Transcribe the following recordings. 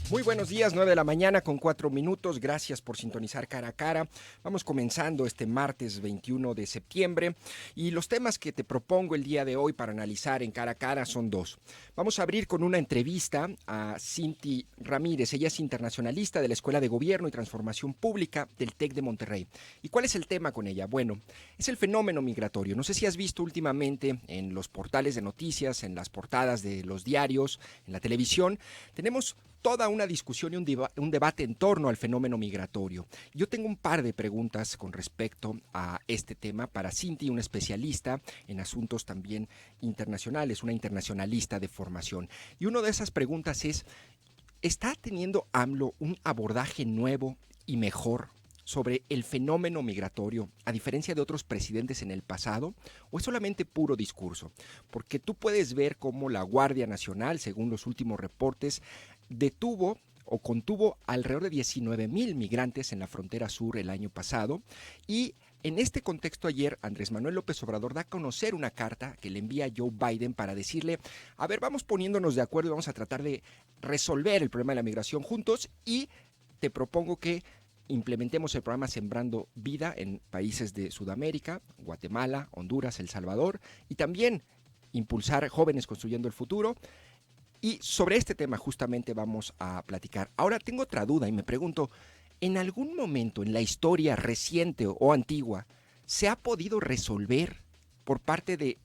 Muy buenos días, 9 de la mañana con 4 minutos. Gracias por sintonizar Cara a Cara. Vamos comenzando este martes 21 de septiembre y los temas que te propongo el día de hoy para analizar en Cara a Cara son dos. Vamos a abrir con una entrevista a Cinti Ramírez. Ella es internacionalista de la Escuela de Gobierno y Transformación Pública del TEC de Monterrey. ¿Y cuál es el tema con ella? Bueno, es el fenómeno migratorio. No sé si has visto últimamente en los portales de noticias, en las portadas de los diarios, en la televisión, tenemos toda una discusión y un debate en torno al fenómeno migratorio. Yo tengo un par de preguntas con respecto a este tema para Cinti, una especialista en asuntos también internacionales, una internacionalista de formación. Y una de esas preguntas es, ¿está teniendo AMLO un abordaje nuevo y mejor sobre el fenómeno migratorio, a diferencia de otros presidentes en el pasado, o es solamente puro discurso? Porque tú puedes ver cómo la Guardia Nacional, según los últimos reportes, detuvo o contuvo alrededor de 19,000 migrantes en la frontera sur el año pasado, y en este contexto ayer Andrés Manuel López Obrador da a conocer una carta que le envía a Joe Biden para decirle, a ver, vamos poniéndonos de acuerdo y vamos a tratar de resolver el problema de la migración juntos, y te propongo que implementemos el programa Sembrando Vida en países de Sudamérica, Guatemala, Honduras, El Salvador, y también impulsar Jóvenes Construyendo el Futuro. Y sobre este tema justamente vamos a platicar. Ahora tengo otra duda y me pregunto, ¿en algún momento en la historia reciente o antigua se ha podido resolver por parte de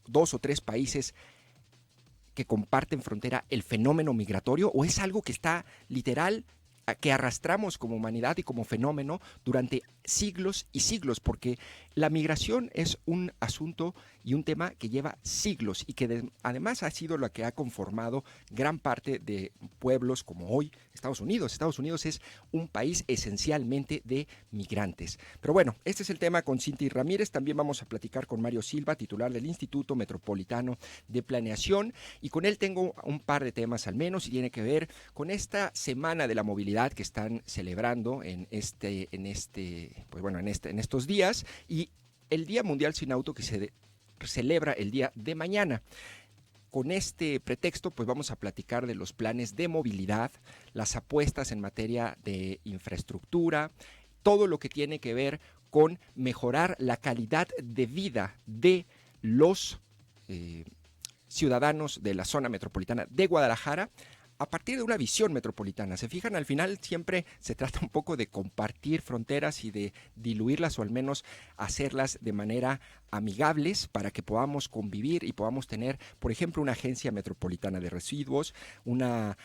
dos o tres países que comparten frontera el fenómeno migratorio, o es algo que está literal, que arrastramos como humanidad y como fenómeno durante siglos y siglos? Porque la migración es un asunto y un tema que lleva siglos y que además ha sido lo que ha conformado gran parte de pueblos como hoy Estados Unidos. Estados Unidos es un país esencialmente de migrantes. Pero bueno, este es el tema con Cinti Ramírez. También vamos a platicar con Mario Silva, titular del Instituto Metropolitano de Planeación, y con él tengo un par de temas al menos, y tiene que ver con esta semana de la movilidad que están celebrando en estos días, y el Día Mundial Sin Auto que se celebra el día de mañana. Con este pretexto, pues vamos a platicar de los planes de movilidad, las apuestas en materia de infraestructura, todo lo que tiene que ver con mejorar la calidad de vida de los ciudadanos de la zona metropolitana de Guadalajara, a partir de una visión metropolitana. Se fijan, al final siempre se trata un poco de compartir fronteras y de diluirlas, o al menos hacerlas de manera amigables para que podamos convivir y podamos tener, por ejemplo, una agencia metropolitana de residuos, una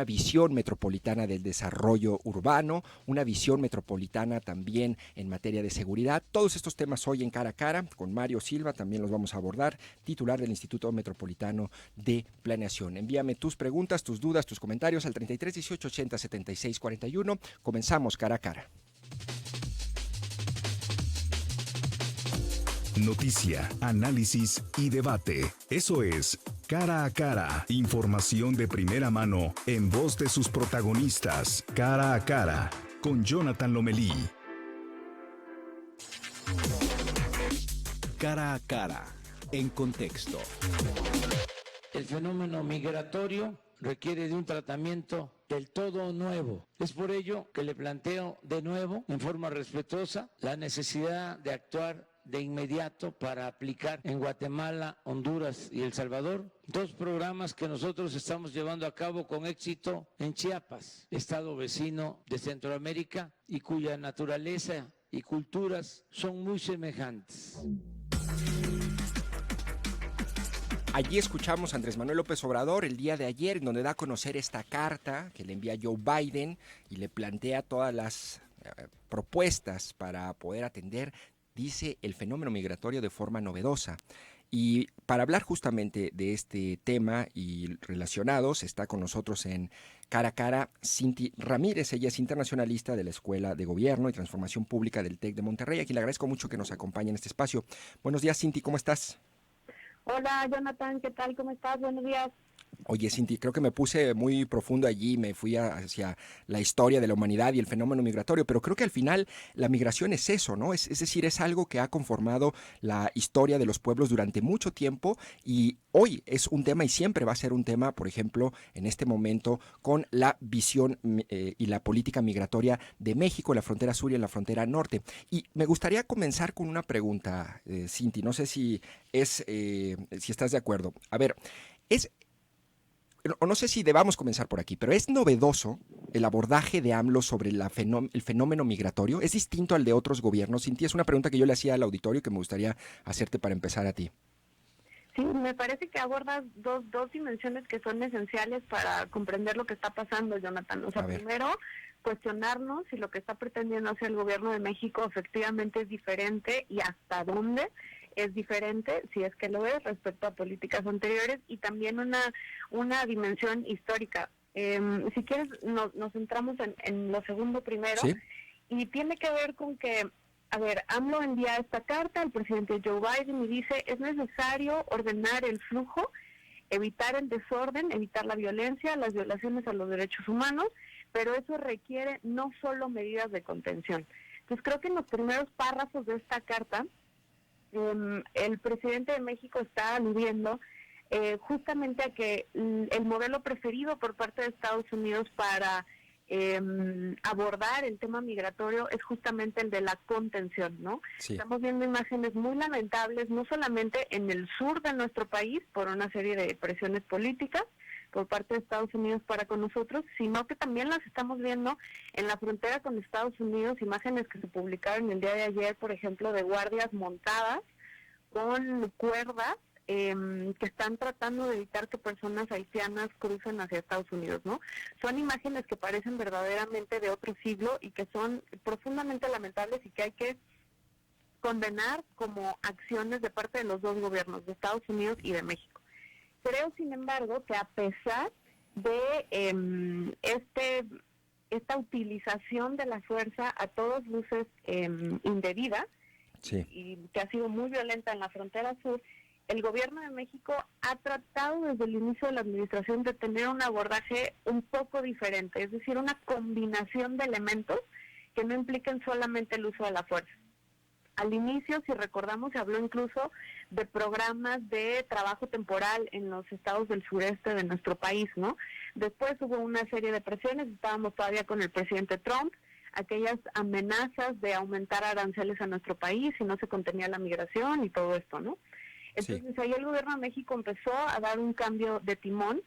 visión metropolitana del desarrollo urbano, una visión metropolitana también en materia de seguridad. Todos estos temas hoy en Cara a Cara con Mario Silva también los vamos a abordar, titular del Instituto Metropolitano de Planeación. Envíame tus preguntas, tus dudas, tus comentarios al 33 18 80 76 41. Comenzamos Cara a Cara. Noticia, análisis y debate. Eso es Cara a Cara. Información de primera mano en voz de sus protagonistas. Cara a Cara con Jonathan Lomelí. Cara a Cara, en contexto. El fenómeno migratorio requiere de un tratamiento del todo nuevo. Es por ello que le planteo de nuevo, en forma respetuosa, la necesidad de actuar de inmediato para aplicar en Guatemala, Honduras y El Salvador dos programas que nosotros estamos llevando a cabo con éxito en Chiapas, estado vecino de Centroamérica y cuya naturaleza y culturas son muy semejantes. Allí escuchamos a Andrés Manuel López Obrador el día de ayer, en donde da a conocer esta carta que le envía Joe Biden y le plantea todas las propuestas para poder atender, dice, el fenómeno migratorio de forma novedosa. Y para hablar justamente de este tema y relacionados, está con nosotros en Cara a Cara Cinti Ramírez. Ella es internacionalista de la Escuela de Gobierno y Transformación Pública del TEC de Monterrey, a quien le agradezco mucho que nos acompañe en este espacio. Buenos días, Cinti, ¿cómo estás? Hola, Jonathan, ¿qué tal? ¿Cómo estás? Buenos días. Oye, Cinti, creo que me puse muy profundo allí, me fui hacia la historia de la humanidad y el fenómeno migratorio, pero creo que al final la migración es eso, ¿no? Es decir, es algo que ha conformado la historia de los pueblos durante mucho tiempo y hoy es un tema y siempre va a ser un tema, por ejemplo, en este momento con la visión y la política migratoria de México, en la frontera sur y en la frontera norte. Y me gustaría comenzar con una pregunta, Cinti, no sé si estás de acuerdo. A ver, es o no sé si debamos comenzar por aquí, pero ¿es novedoso el abordaje de AMLO sobre el fenómeno migratorio? ¿Es distinto al de otros gobiernos? Cinti, es una pregunta que yo le hacía al auditorio que me gustaría hacerte para empezar a ti. Sí, me parece que abordas dos dimensiones que son esenciales para comprender lo que está pasando, Jonathan. O sea, primero, cuestionarnos si lo que está pretendiendo hacer el gobierno de México efectivamente es diferente y hasta dónde es diferente, si es que lo es, respecto a políticas anteriores, y también una dimensión histórica. Si quieres, nos centramos en lo segundo primero, ¿Sí? y tiene que ver con que, a ver, AMLO envía esta carta al presidente Joe Biden y dice, es necesario ordenar el flujo, evitar el desorden, evitar la violencia, las violaciones a los derechos humanos, pero eso requiere no solo medidas de contención. Entonces creo que en los primeros párrafos de esta carta, el presidente de México está aludiendo justamente a que el modelo preferido por parte de Estados Unidos para abordar el tema migratorio es justamente el de la contención, ¿no? Sí. Estamos viendo imágenes muy lamentables, no solamente en el sur de nuestro país, por una serie de presiones políticas por parte de Estados Unidos para con nosotros, sino que también las estamos viendo en la frontera con Estados Unidos, imágenes que se publicaron el día de ayer, por ejemplo, de guardias montadas con cuerdas que están tratando de evitar que personas haitianas crucen hacia Estados Unidos, ¿no? Son imágenes que parecen verdaderamente de otro siglo y que son profundamente lamentables y que hay que condenar como acciones de parte de los dos gobiernos, de Estados Unidos y de México. Creo, sin embargo, que a pesar de esta utilización de la fuerza a todas luces indebida, Sí. y que ha sido muy violenta en la frontera sur, el gobierno de México ha tratado desde el inicio de la administración de tener un abordaje un poco diferente, es decir, una combinación de elementos que no impliquen solamente el uso de la fuerza. Al inicio, si recordamos, se habló incluso de programas de trabajo temporal en los estados del sureste de nuestro país, ¿no? Después hubo una serie de presiones, estábamos todavía con el presidente Trump, aquellas amenazas de aumentar aranceles a nuestro país si no se contenía la migración y todo esto, ¿no? Entonces ahí el gobierno de México empezó a dar un cambio de timón,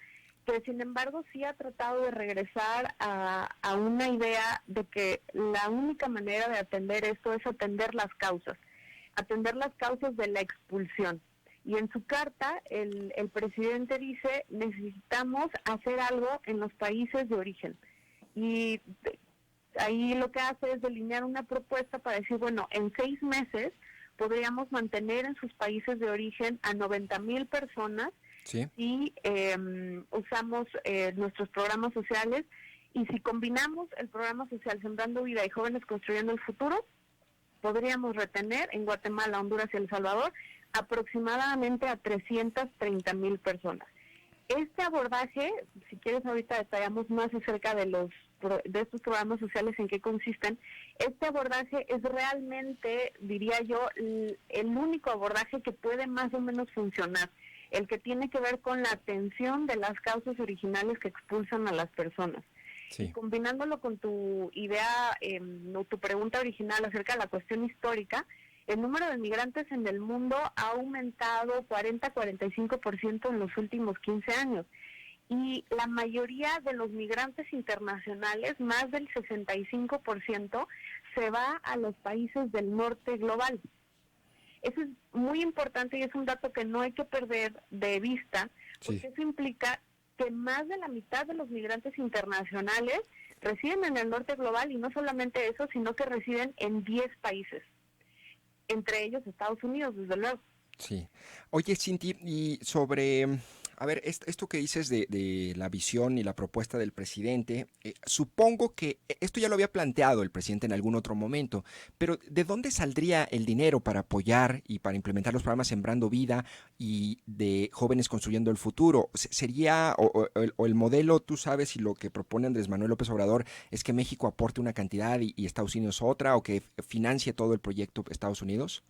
que sin embargo sí ha tratado de regresar a una idea de que la única manera de atender esto es atender las causas de la expulsión. Y en su carta el presidente dice, necesitamos hacer algo en los países de origen. Y ahí lo que hace es delinear una propuesta para decir, bueno, en 6 meses podríamos mantener en sus países de origen a 90,000 personas. Sí. Si usamos nuestros programas sociales y si combinamos el programa social Sembrando Vida y Jóvenes Construyendo el Futuro, podríamos retener en Guatemala, Honduras y El Salvador aproximadamente a 330,000 personas. Este abordaje, si quieres ahorita detallamos más acerca de estos programas sociales en qué consisten. Este abordaje es realmente, diría yo, el único abordaje que puede más o menos funcionar, el que tiene que ver con la atención de las causas originales que expulsan a las personas. Sí. Y combinándolo con tu idea, tu pregunta original acerca de la cuestión histórica, el número de migrantes en el mundo ha aumentado 40-45% en los últimos 15 años. Y la mayoría de los migrantes internacionales, más del 65%, se va a los países del norte global. Eso es muy importante y es un dato que no hay que perder de vista, porque eso implica que más de la mitad de los migrantes internacionales residen en el norte global, y no solamente eso, sino que residen en 10 países, entre ellos Estados Unidos, desde luego. Sí. Oye, Cinti, y sobre, A ver, esto que dices de la visión y la propuesta del presidente, supongo que esto ya lo había planteado el presidente en algún otro momento, pero ¿de dónde saldría el dinero para apoyar y para implementar los programas Sembrando Vida y de Jóvenes Construyendo el Futuro? ¿Sería, o el modelo, tú sabes, si lo que propone Andrés Manuel López Obrador es que México aporte una cantidad y Estados Unidos otra, o que financie todo el proyecto Estados Unidos?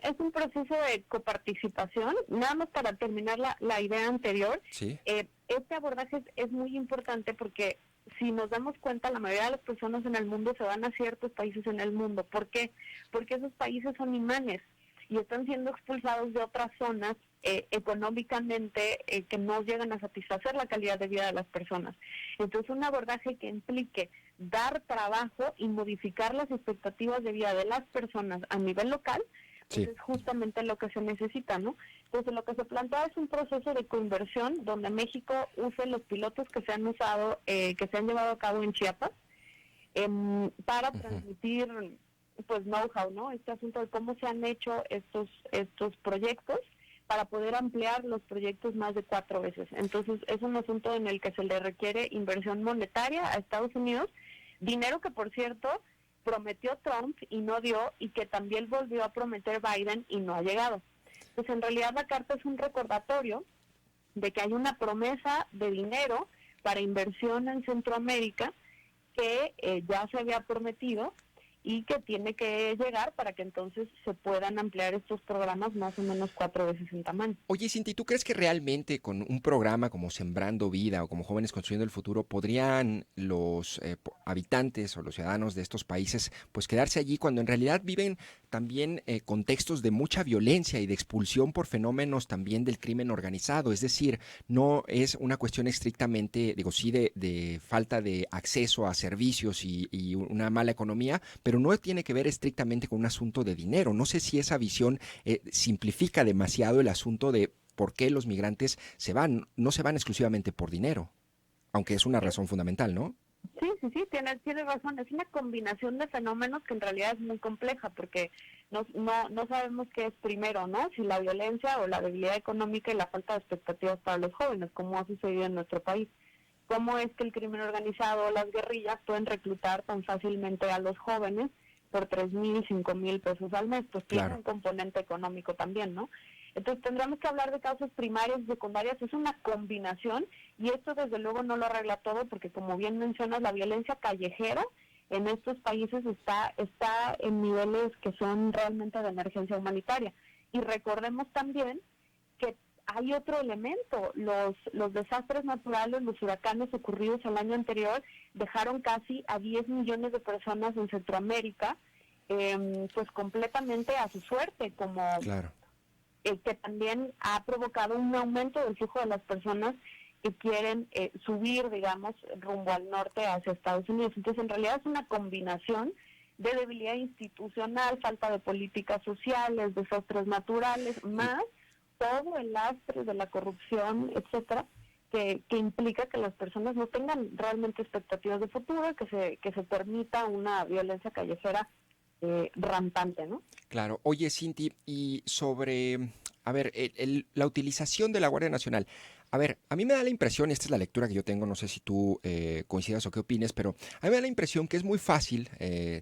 Es un proceso de coparticipación. Nada más para terminar la idea anterior, Sí. Este abordaje es muy importante porque si nos damos cuenta, la mayoría de las personas en el mundo se van a ciertos países en el mundo. ¿Por qué? Porque esos países son imanes y están siendo expulsados de otras zonas económicamente que no llegan a satisfacer la calidad de vida de las personas. Entonces, un abordaje que implique dar trabajo y modificar las expectativas de vida de las personas a nivel local, Sí. pues es justamente lo que se necesita, ¿no? Entonces, lo que se plantea es un proceso de conversión donde México use los pilotos que se han usado, que se han llevado a cabo en Chiapas, para transmitir, pues, know-how, ¿no? Este asunto de cómo se han hecho estos proyectos para poder ampliar los proyectos más de 4 veces. Entonces, es un asunto en el que se le requiere inversión monetaria a Estados Unidos, dinero que, por cierto, prometió Trump y no dio, y que también volvió a prometer Biden y no ha llegado. Entonces, en realidad, la carta es un recordatorio de que hay una promesa de dinero para inversión en Centroamérica que ya se había prometido y que tiene que llegar para que entonces se puedan ampliar estos programas más o menos 4 veces en tamaño. Oye, Cinti, ¿tú crees que realmente con un programa como Sembrando Vida o como Jóvenes Construyendo el Futuro podrían los habitantes o los ciudadanos de estos países pues quedarse allí cuando en realidad viven también contextos de mucha violencia y de expulsión por fenómenos también del crimen organizado? Es decir, no es una cuestión estrictamente, digo, sí, de falta de acceso a servicios y una mala economía, pero no tiene que ver estrictamente con un asunto de dinero. No sé si esa visión simplifica demasiado el asunto de por qué los migrantes se van. No se van exclusivamente por dinero, aunque es una razón fundamental, ¿no? Sí, tiene razón. Es una combinación de fenómenos que en realidad es muy compleja porque no sabemos qué es primero, ¿no? Si la violencia o la debilidad económica y la falta de expectativas para los jóvenes, como ha sucedido en nuestro país. ¿Cómo es que el crimen organizado o las guerrillas pueden reclutar tan fácilmente a los jóvenes por 3,000, 5,000 pesos al mes? Pues tiene un componente económico también, ¿no? Entonces tendremos que hablar de causas primarias y secundarias. Es una combinación y esto desde luego no lo arregla todo porque, como bien mencionas, la violencia callejera en estos países está en niveles que son realmente de emergencia humanitaria. Y recordemos también que hay otro elemento. Los desastres naturales, los huracanes ocurridos el año anterior dejaron casi a 10 millones de personas en Centroamérica pues completamente a su suerte, como que también ha provocado un aumento del flujo de las personas que quieren subir, digamos, rumbo al norte hacia Estados Unidos. Entonces, en realidad es una combinación de debilidad institucional, falta de políticas sociales, desastres naturales, más todo el lastre de la corrupción, etcétera, que implica que las personas no tengan realmente expectativas de futuro, que se permita una violencia callejera rampante, ¿no? Claro. Oye, Cinti, y sobre, a ver, la utilización de la Guardia Nacional. A ver, a mí me da la impresión, y esta es la lectura que yo tengo, no sé si tú coincidas o qué opines, pero a mí me da la impresión que es muy fácil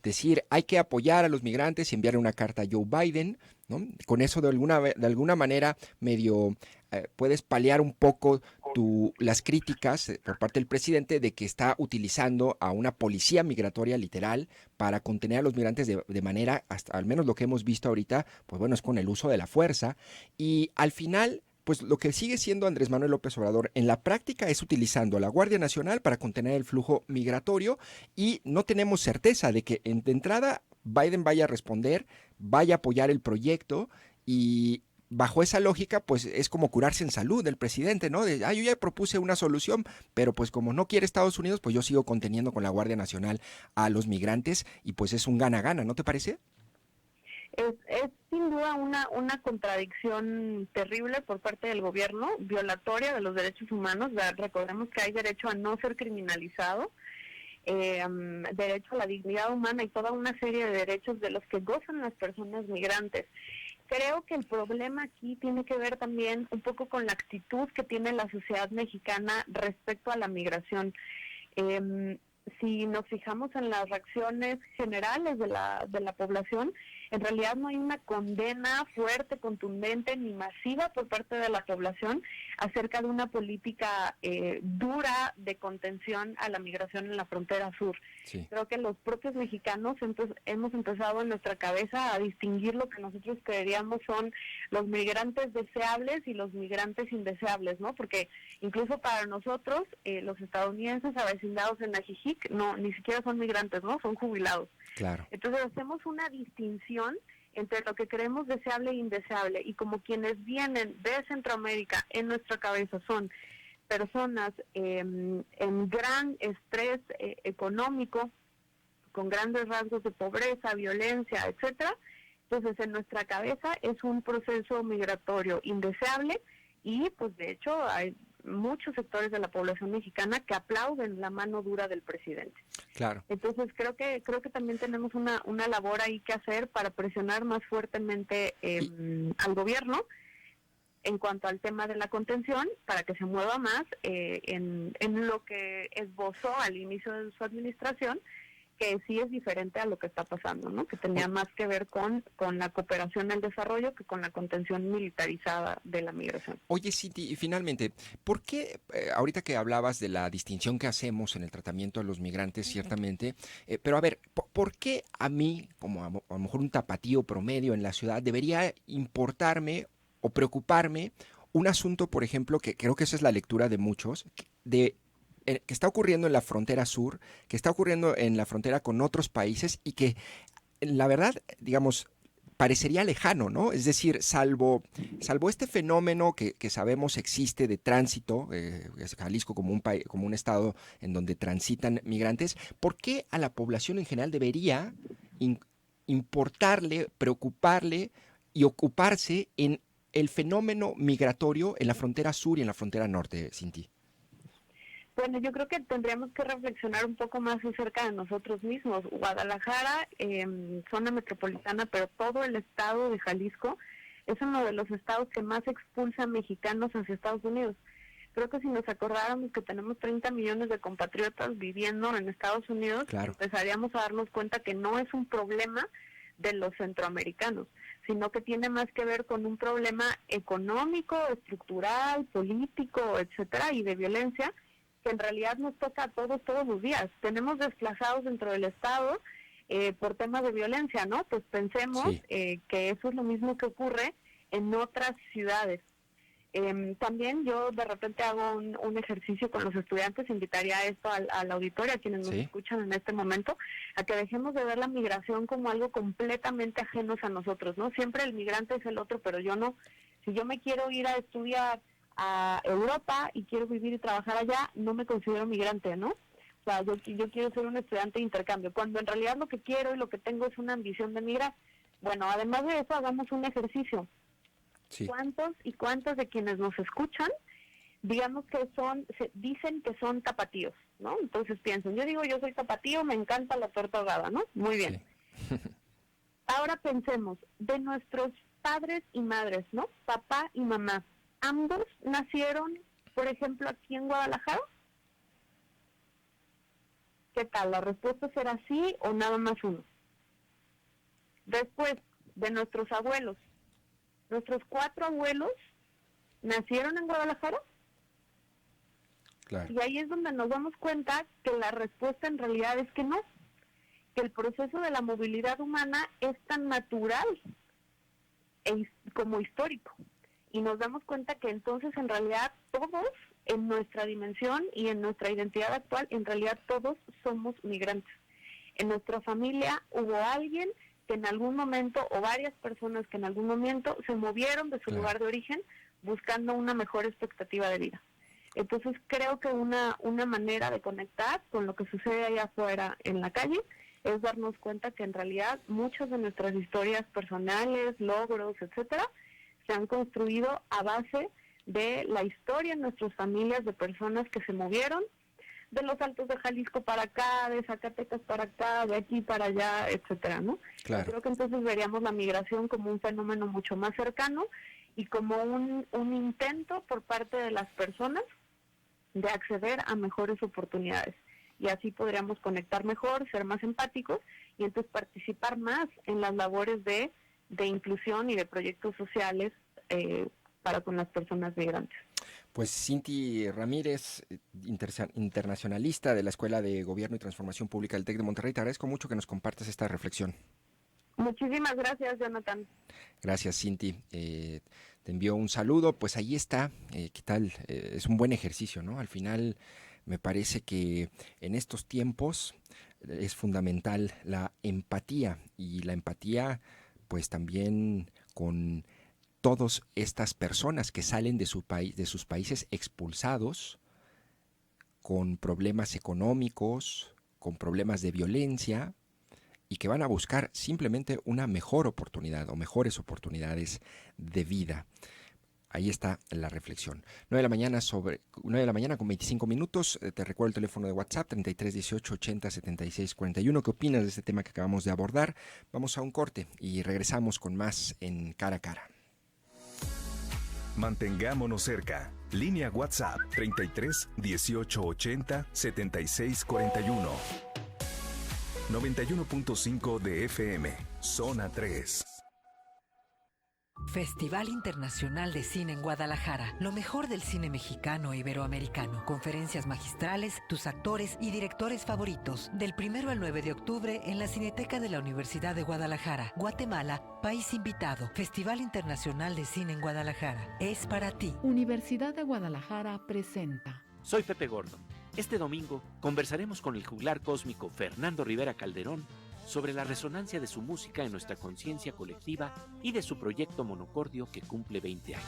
decir hay que apoyar a los migrantes y enviar una carta a Joe Biden, ¿no? Con eso de alguna manera medio puedes paliar un poco las críticas por parte del presidente de que está utilizando a una policía migratoria literal para contener a los migrantes de manera, hasta al menos lo que hemos visto ahorita, pues bueno, es con el uso de la fuerza. Y al final, pues lo que sigue siendo Andrés Manuel López Obrador en la práctica es utilizando a la Guardia Nacional para contener el flujo migratorio y no tenemos certeza de que de entrada Biden vaya a responder, vaya a apoyar el proyecto y bajo esa lógica pues es como curarse en salud del presidente, ¿no? Yo ya propuse una solución, pero pues como no quiere Estados Unidos, pues yo sigo conteniendo con la Guardia Nacional a los migrantes y pues es un gana-gana, ¿no te parece? Es sin duda una contradicción terrible por parte del gobierno, violatoria de los derechos humanos. Recordemos que hay derecho a no ser criminalizado, derecho a la dignidad humana y toda una serie de derechos de los que gozan las personas migrantes. creo que el problema aquí tiene que ver también un poco con la actitud que tiene la sociedad mexicana respecto a la migración. Si nos fijamos en las reacciones generales de la población, en realidad no hay una condena fuerte, contundente ni masiva por parte de la población acerca de una política dura de contención a la migración en la frontera sur. Sí. Creo que los propios mexicanos hemos empezado en nuestra cabeza a distinguir lo que nosotros creeríamos son los migrantes deseables y los migrantes indeseables, ¿no? Porque incluso para nosotros, los estadounidenses avecindados en Ajijic, no, ni siquiera son migrantes, ¿no? Son jubilados. Claro. Entonces hacemos una distinción entre lo que creemos deseable e indeseable, y como quienes vienen de Centroamérica en nuestra cabeza son personas en gran estrés económico, con grandes rasgos de pobreza, violencia, etcétera. Entonces en nuestra cabeza es un proceso migratorio indeseable, y pues de hecho hay muchos sectores de la población mexicana que aplauden la mano dura del presidente. Claro. Entonces creo que también tenemos una labor ahí que hacer para presionar más fuertemente al gobierno en cuanto al tema de la contención, para que se mueva más en lo que esbozó al inicio de su administración, que sí es diferente a lo que está pasando, ¿no? Que tenía más que ver con la cooperación al desarrollo que con la contención militarizada de la migración. Oye, Cindy, y finalmente, ¿por qué, ahorita que hablabas de la distinción que hacemos en el tratamiento de los migrantes, ciertamente, pero a ver, ¿por qué a mí, como a lo mejor un tapatío promedio en la ciudad, debería importarme o preocuparme un asunto, por ejemplo, que creo que esa es la lectura de muchos, que está ocurriendo en la frontera sur, que está ocurriendo en la frontera con otros países y que, la verdad, digamos, parecería lejano, ¿no? Es decir, salvo este fenómeno que sabemos existe de tránsito, Jalisco como un estado en donde transitan migrantes, ¿por qué a la población en general debería importarle, preocuparle y ocuparse en el fenómeno migratorio en la frontera sur y en la frontera norte, Cinti? Bueno, yo creo que tendríamos que reflexionar un poco más acerca de nosotros mismos. Guadalajara, zona metropolitana, pero todo el estado de Jalisco es uno de los estados que más expulsa mexicanos hacia Estados Unidos. Creo que si nos acordáramos que tenemos 30 millones de compatriotas viviendo en Estados Unidos, claro, empezaríamos a darnos cuenta que no es un problema de los centroamericanos, sino que tiene más que ver con un problema económico, estructural, político, etcétera, y de violencia, que en realidad nos toca a todos los días. Tenemos desplazados dentro del Estado por temas de violencia, ¿no? Pues pensemos que eso es lo mismo que ocurre en otras ciudades. También yo de repente hago un ejercicio con los estudiantes, invitaría a esto al auditorio, a quienes nos escuchan en este momento, a que dejemos de ver la migración como algo completamente ajeno a nosotros, ¿no? Siempre el migrante es el otro, pero yo no. Si yo me quiero ir a estudiar a Europa y quiero vivir y trabajar allá, no me considero migrante, ¿no? O sea, yo quiero ser un estudiante de intercambio, cuando en realidad lo que quiero y lo que tengo es una ambición de migrar. Bueno, además de eso, hagamos un ejercicio. ¿Cuántos y cuántas de quienes nos escuchan, digamos que dicen que son tapatíos, ¿no? Entonces piensen, yo soy tapatío, me encanta la torta ahogada, ¿no? Muy bien. Sí. Ahora pensemos, de nuestros padres y madres, ¿no? Papá y mamá, ¿ambos nacieron, por ejemplo, aquí en Guadalajara? ¿Qué tal? ¿La respuesta será sí o nada más uno? Después, de nuestros abuelos, ¿nuestros 4 abuelos nacieron en Guadalajara? Claro. Y ahí es donde nos damos cuenta que la respuesta en realidad es que no, que el proceso de la movilidad humana es tan natural como histórico. Y nos damos cuenta que entonces en realidad todos, en nuestra dimensión y en nuestra identidad actual, en realidad todos somos migrantes. En nuestra familia hubo alguien que en algún momento, o varias personas que en algún momento se movieron de su lugar de origen buscando una mejor expectativa de vida. Entonces creo que una manera de conectar con lo que sucede allá afuera en la calle es darnos cuenta que en realidad muchas de nuestras historias personales, logros, etcétera, se han construido a base de la historia en nuestras familias de personas que se movieron, de los Altos de Jalisco para acá, de Zacatecas para acá, de aquí para allá, etcétera, ¿no? Claro. Creo que entonces veríamos la migración como un fenómeno mucho más cercano y como un intento por parte de las personas de acceder a mejores oportunidades. Y así podríamos conectar mejor, ser más empáticos y entonces participar más en las labores de inclusión y de proyectos sociales para con las personas migrantes. Pues Cinti Ramírez, internacionalista de la Escuela de Gobierno y Transformación Pública del TEC de Monterrey, te agradezco mucho que nos compartas esta reflexión. Muchísimas gracias, Jonathan. Gracias, Cinti. Te envío un saludo. Pues ahí está. ¿Qué tal? Es un buen ejercicio, ¿no? Al final me parece que en estos tiempos es fundamental la empatía, y la empatía pues también con todas estas personas que salen de su país, de sus países expulsados, con problemas económicos, con problemas de violencia, y que van a buscar simplemente una mejor oportunidad o mejores oportunidades de vida. Ahí está la reflexión. 9 de la mañana con 25 minutos. Te recuerdo el teléfono de WhatsApp, 33 18 80 76 41. ¿Qué opinas de este tema que acabamos de abordar? Vamos a un corte y regresamos con más en Cara a Cara. Mantengámonos cerca. Línea WhatsApp 33 18 80 76 41. 91.5 de FM, Zona 3. Festival Internacional de Cine en Guadalajara. Lo mejor del cine mexicano e iberoamericano. Conferencias magistrales, tus actores y directores favoritos. Del 1 al 9 de octubre en la Cineteca de la Universidad de Guadalajara. Guatemala, país invitado. Festival Internacional de Cine en Guadalajara. Es para ti. Universidad de Guadalajara presenta. Soy Pepe Gordon. Este domingo conversaremos con el juglar cósmico Fernando Rivera Calderón sobre la resonancia de su música en nuestra conciencia colectiva y de su proyecto Monocordio que cumple 20 años.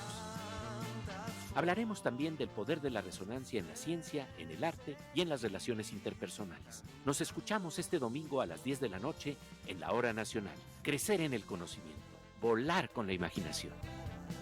Hablaremos también del poder de la resonancia en la ciencia, en el arte y en las relaciones interpersonales. Nos escuchamos este domingo a las 10 de la noche en la Hora Nacional. Crecer en el conocimiento, volar con la imaginación.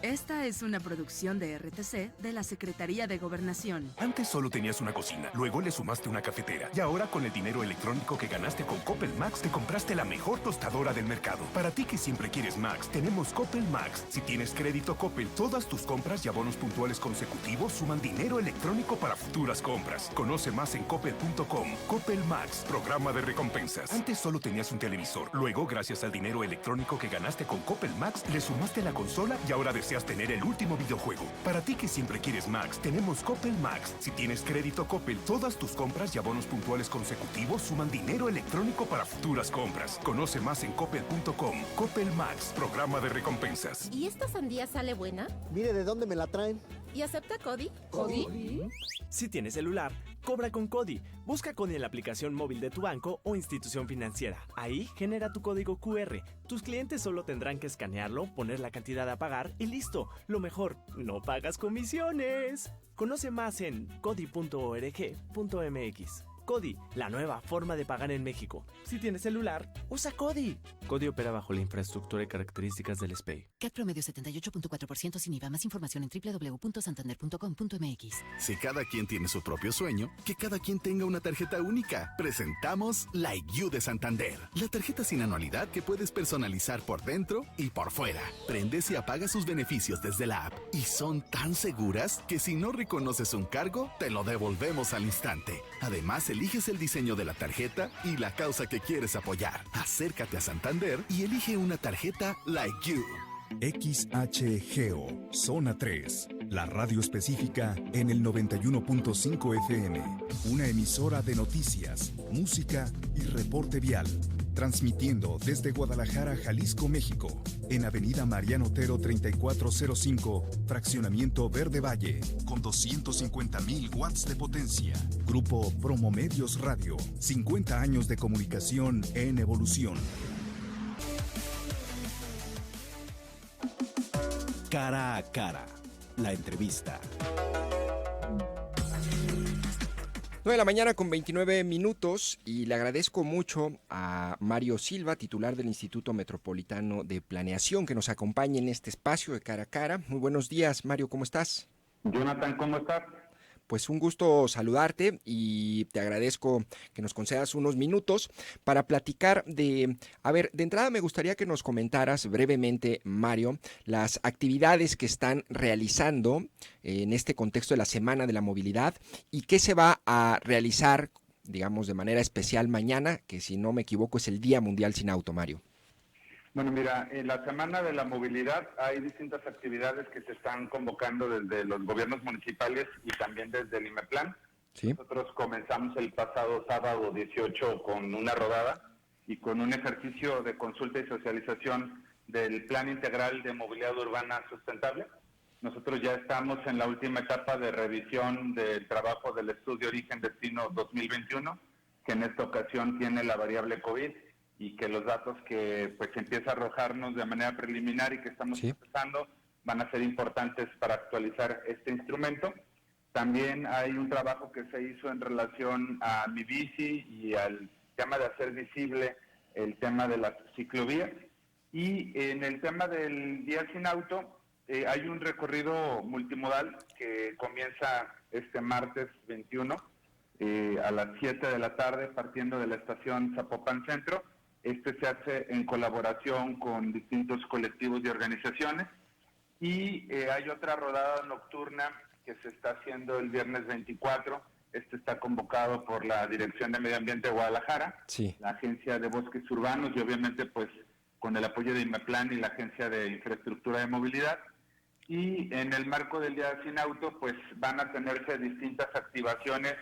Esta es una producción de RTC de la Secretaría de Gobernación. Antes solo tenías una cocina, luego le sumaste una cafetera y ahora con el dinero electrónico que ganaste con Coppel Max te compraste la mejor tostadora del mercado. Para ti que siempre quieres Max, tenemos Coppel Max. Si tienes crédito Coppel, todas tus compras y abonos puntuales consecutivos suman dinero electrónico para futuras compras. Conoce más en coppel.com. Coppel Max, programa de recompensas. Antes solo tenías un televisor, luego gracias al dinero electrónico que ganaste con Coppel Max le sumaste la consola y ahora deseas tener el último videojuego. Para ti que siempre quieres Max, tenemos Coppel Max. Si tienes crédito Coppel, todas tus compras y abonos puntuales consecutivos suman dinero electrónico para futuras compras. Conoce más en coppel.com. Coppel Max, programa de recompensas. ¿Y esta sandía sale buena? Mire de dónde me la traen. ¿Y acepta CODI? ¿CODI? Si tienes celular, cobra con CODI. Busca CODI en la aplicación móvil de tu banco o institución financiera. Ahí genera tu código QR. Tus clientes solo tendrán que escanearlo, poner la cantidad a pagar y listo. Lo mejor, no pagas comisiones. Conoce más en codi.org.mx. CODI, la nueva forma de pagar en México. Si tienes celular, usa CODI. CODI opera bajo la infraestructura y características del SPEI. CAT promedio 78.4% sin IVA. Más información en www.santander.com.mx. Si cada quien tiene su propio sueño, que cada quien tenga una tarjeta única. Presentamos la IQ de Santander. La tarjeta sin anualidad que puedes personalizar por dentro y por fuera. Prendes y apagas sus beneficios desde la app. Y son tan seguras que si no reconoces un cargo, te lo devolvemos al instante. Además, eliges el diseño de la tarjeta y la causa que quieres apoyar. Acércate a Santander y elige una tarjeta Like You. XHGO, Zona 3, la radio específica en el 91.5 FM, una emisora de noticias, música y reporte vial, transmitiendo desde Guadalajara, Jalisco, México, en Avenida Mariano Otero 3405, Fraccionamiento Verde Valle, con 250,000 watts de potencia. Grupo Promomedios Radio, 50 años de comunicación en evolución. Cara a Cara, la entrevista. 9 de la mañana con 29 minutos y le agradezco mucho a Mario Silva, titular del Instituto Metropolitano de Planeación, que nos acompañe en este espacio de Cara a Cara. Muy buenos días, Mario, ¿cómo estás? Jonathan, ¿cómo estás? pues un gusto saludarte y te agradezco que nos concedas unos minutos para platicar de entrada me gustaría que nos comentaras brevemente, Mario, las actividades que están realizando en este contexto de la Semana de la Movilidad y qué se va a realizar, digamos, de manera especial mañana, que si no me equivoco es el Día Mundial Sin Auto, Mario. Bueno, mira, en la Semana de la Movilidad hay distintas actividades que se están convocando desde los gobiernos municipales y también desde el IMEPLAN. Sí. Nosotros comenzamos el pasado sábado 18 con una rodada y con un ejercicio de consulta y socialización del Plan Integral de Movilidad Urbana Sustentable. Nosotros ya estamos en la última etapa de revisión del trabajo del Estudio Origen-Destino 2021, que en esta ocasión tiene la variable COVID, y que los datos que pues empieza a arrojarnos de manera preliminar y que estamos empezando van a ser importantes para actualizar este instrumento. También hay un trabajo que se hizo en relación a Mi Bici y al tema de hacer visible el tema de las ciclovías. Y en el tema del Día Sin Auto, hay un recorrido multimodal que comienza este martes 21 a las 7 de la tarde partiendo de la estación Zapopan Centro. Este se hace en colaboración con distintos colectivos y organizaciones. Y hay otra rodada nocturna que se está haciendo el viernes 24. Este está convocado por la Dirección de Medio Ambiente de Guadalajara, la Agencia de Bosques Urbanos y obviamente pues con el apoyo de IMEPLAN y la Agencia de Infraestructura de Movilidad. Y en el marco del Día Sin Auto pues van a tenerse distintas activaciones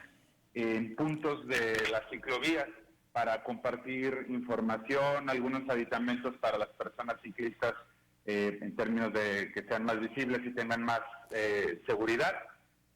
en puntos de las ciclovías para compartir información, algunos aditamentos para las personas ciclistas en términos de que sean más visibles y tengan más seguridad.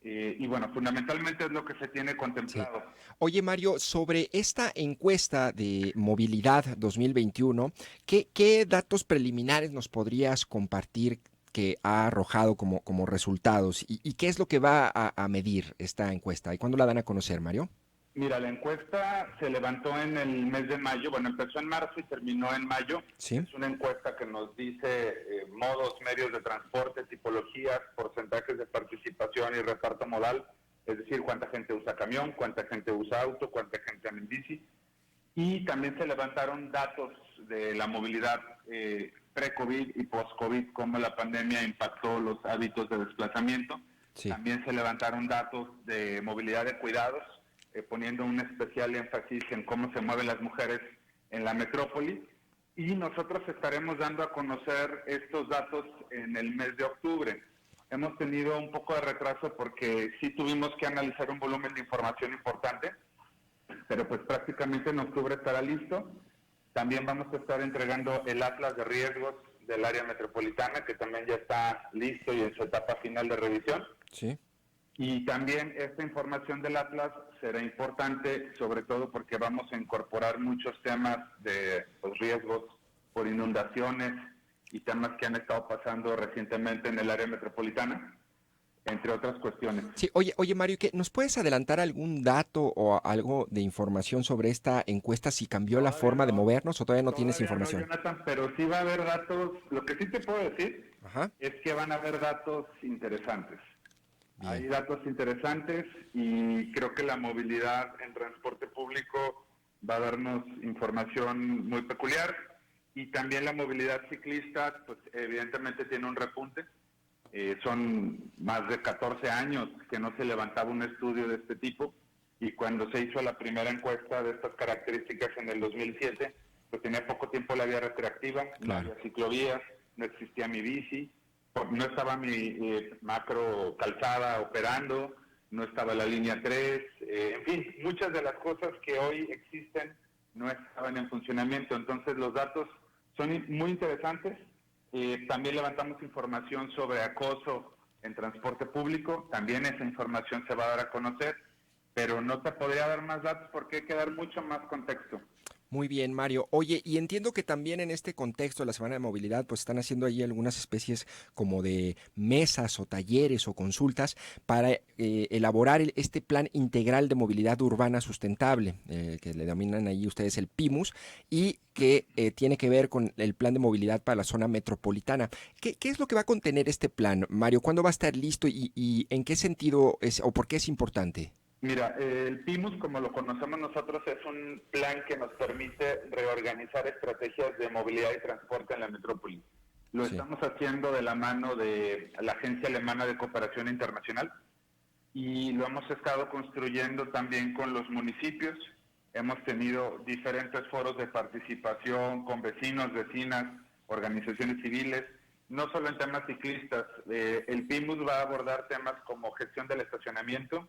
Y bueno, fundamentalmente es lo que se tiene contemplado. Sí. Oye, Mario, sobre esta encuesta de movilidad 2021, ¿qué datos preliminares nos podrías compartir que ha arrojado como resultados? ¿Y qué es lo que va a medir esta encuesta? ¿Y cuándo la dan a conocer, Mario? Mira, la encuesta se levantó en el mes de mayo, bueno, empezó en marzo y terminó en mayo. Sí. Es una encuesta que nos dice modos, medios de transporte, tipologías, porcentajes de participación y reparto modal, es decir, cuánta gente usa camión, cuánta gente usa auto, cuánta gente anda en bici. Y también se levantaron datos de la movilidad pre-COVID y post-COVID, cómo la pandemia impactó los hábitos de desplazamiento. Sí. También se levantaron datos de movilidad de cuidados, poniendo un especial énfasis en cómo se mueven las mujeres en la metrópoli. Y nosotros estaremos dando a conocer estos datos en el mes de octubre. Hemos tenido un poco de retraso porque sí tuvimos que analizar un volumen de información importante, pero pues prácticamente en octubre estará listo. También vamos a estar entregando el Atlas de Riesgos del área metropolitana, que también ya está listo y en su etapa final de revisión. Sí. Y también esta información del Atlas será importante, sobre todo porque vamos a incorporar muchos temas de los riesgos por inundaciones y temas que han estado pasando recientemente en el área metropolitana, entre otras cuestiones. Sí, oye Mario, ¿nos puedes adelantar algún dato o algo de información sobre esta encuesta? ¿Si cambió la forma de movernos o todavía no tienes información? No, Jonathan, pero sí va a haber datos. Lo que sí te puedo decir es que van a haber datos interesantes. Bien. Hay datos interesantes y creo que la movilidad en transporte público va a darnos información muy peculiar, y también la movilidad ciclista pues evidentemente tiene un repunte. Son más de 14 años que no se levantaba un estudio de este tipo, y cuando se hizo la primera encuesta de estas características en el 2007, pues tenía poco tiempo la vía recreativa, no había ciclovías, no existía Mi Bici, no estaba mi macro calzada operando, no estaba la línea 3, en fin, muchas de las cosas que hoy existen no estaban en funcionamiento. Entonces los datos son muy interesantes. También levantamos información sobre acoso en transporte público, también esa información se va a dar a conocer, pero no te podría dar más datos porque hay que dar mucho más contexto. Muy bien, Mario. Oye, y entiendo que también en este contexto de la Semana de Movilidad, pues están haciendo ahí algunas especies como de mesas o talleres o consultas para elaborar este plan integral de movilidad urbana sustentable, que le denominan ahí ustedes el PIMUS, y que tiene que ver con el plan de movilidad para la zona metropolitana. ¿Qué es lo que va a contener este plan, Mario? ¿Cuándo va a estar listo y en qué sentido es o por qué es importante? Mira, el PIMUS, como lo conocemos nosotros, es un plan que nos permite reorganizar estrategias de movilidad y transporte en la metrópoli. Lo estamos haciendo de la mano de la Agencia Alemana de Cooperación Internacional y lo hemos estado construyendo también con los municipios. Hemos tenido diferentes foros de participación con vecinos, vecinas, organizaciones civiles, no solo en temas ciclistas. El PIMUS va a abordar temas como gestión del estacionamiento,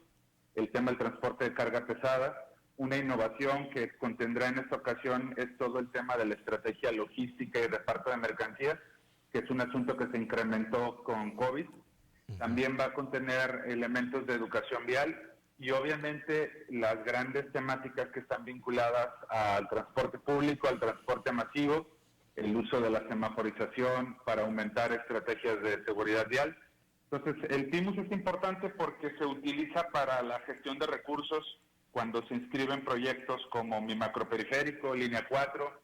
el tema del transporte de carga pesada. Una innovación que contendrá en esta ocasión es todo el tema de la estrategia logística y reparto de mercancías, que es un asunto que se incrementó con COVID. También va a contener elementos de educación vial y obviamente las grandes temáticas que están vinculadas al transporte público, al transporte masivo, el uso de la semaforización para aumentar estrategias de seguridad vial. Entonces, el PIMUS es importante porque se utiliza para la gestión de recursos cuando se inscriben proyectos como Mi Macroperiférico, Línea 4,